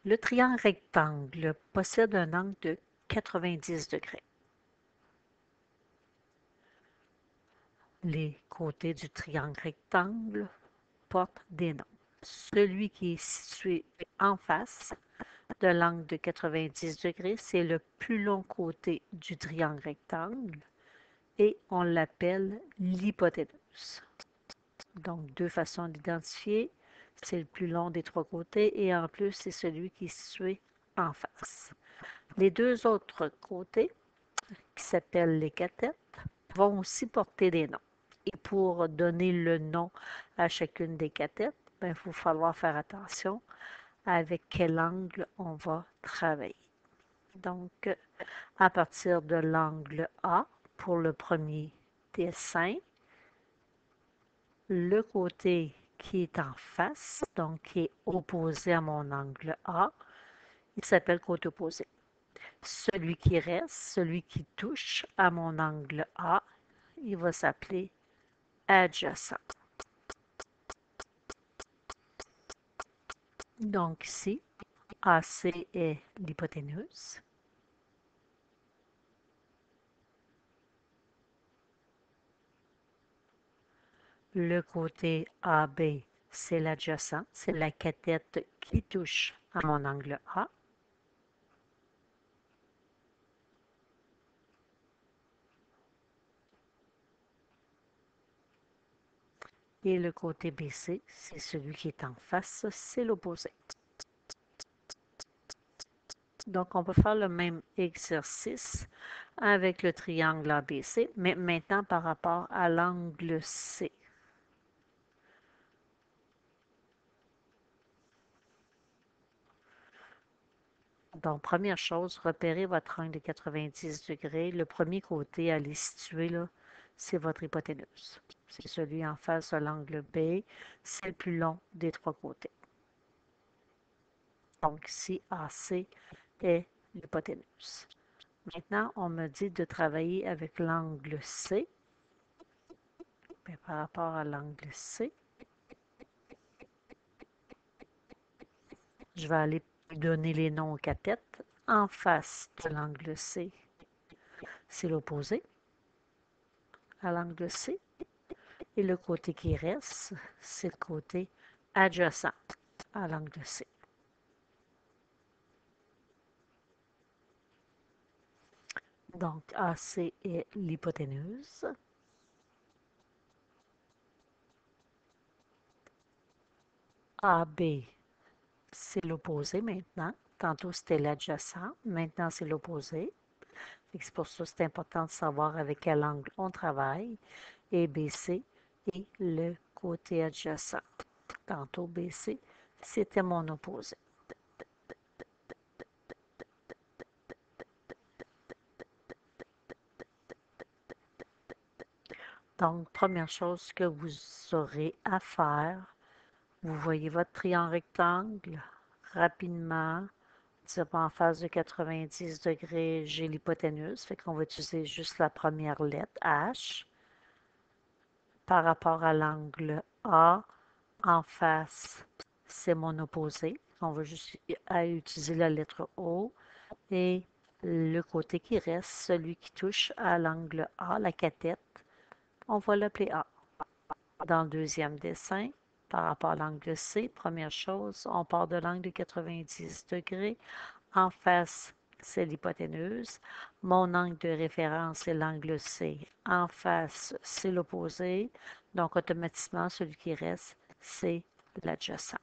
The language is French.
Le triangle rectangle possède un angle de 90 degrés. Les côtés du triangle rectangle portent des noms. Celui qui est situé en face de l'angle de 90 degrés, c'est le plus long côté du triangle rectangle et on l'appelle l'hypoténuse. Donc, deux façons d'identifier. C'est le plus long des trois côtés et en plus, c'est celui qui est situé en face. Les deux autres côtés, qui s'appellent les cathètes, vont aussi porter des noms. Et pour donner le nom à chacune des cathètes, il va falloir faire attention avec quel angle on va travailler. Donc, à partir de l'angle A, pour le premier dessin, le côté qui est en face, donc qui est opposé à mon angle A, il s'appelle côté opposé. Celui qui reste, celui qui touche à mon angle A, il va s'appeler adjacent. Donc ici, AC est l'hypoténuse. Le côté AB, c'est l'adjacent, c'est la cathète qui touche à mon angle A. Et le côté BC, c'est celui qui est en face, c'est l'opposé. Donc, on peut faire le même exercice avec le triangle ABC, mais maintenant par rapport à l'angle C. Donc, première chose, repérez votre angle de 90 degrés. Le premier côté à aller situer, là, c'est votre hypoténuse. C'est celui en face de l'angle B. C'est le plus long des trois côtés. Donc, ici, AC est l'hypoténuse. Maintenant, on me dit de travailler avec l'angle C. Bien, par rapport à l'angle C, je vais aller donner les noms aux cathètes. En face de l'angle C, c'est l'opposé à l'angle C. Et le côté qui reste, c'est le côté adjacent à l'angle C. Donc, AC est l'hypoténuse. AB, c'est l'opposé maintenant. Tantôt, c'était l'adjacent. Maintenant, c'est l'opposé. C'est pour ça que c'est important de savoir avec quel angle on travaille. Et BC est le côté adjacent. Tantôt, BC, c'était mon opposé. Donc, première chose que vous aurez à faire, vous voyez votre triangle rectangle rapidement. En face de 90 degrés, j'ai l'hypoténuse, fait qu'on va utiliser juste la première lettre H. Par rapport à l'angle A, en face, c'est mon opposé. On va juste utiliser la lettre O. Et le côté qui reste, celui qui touche à l'angle A, la cathète, on va l'appeler A. Dans le deuxième dessin, par rapport à l'angle C, première chose, on part de l'angle de 90 degrés. En face, c'est l'hypoténuse. Mon angle de référence, c'est l'angle C. En face, c'est l'opposé. Donc, automatiquement, celui qui reste, c'est l'adjacent.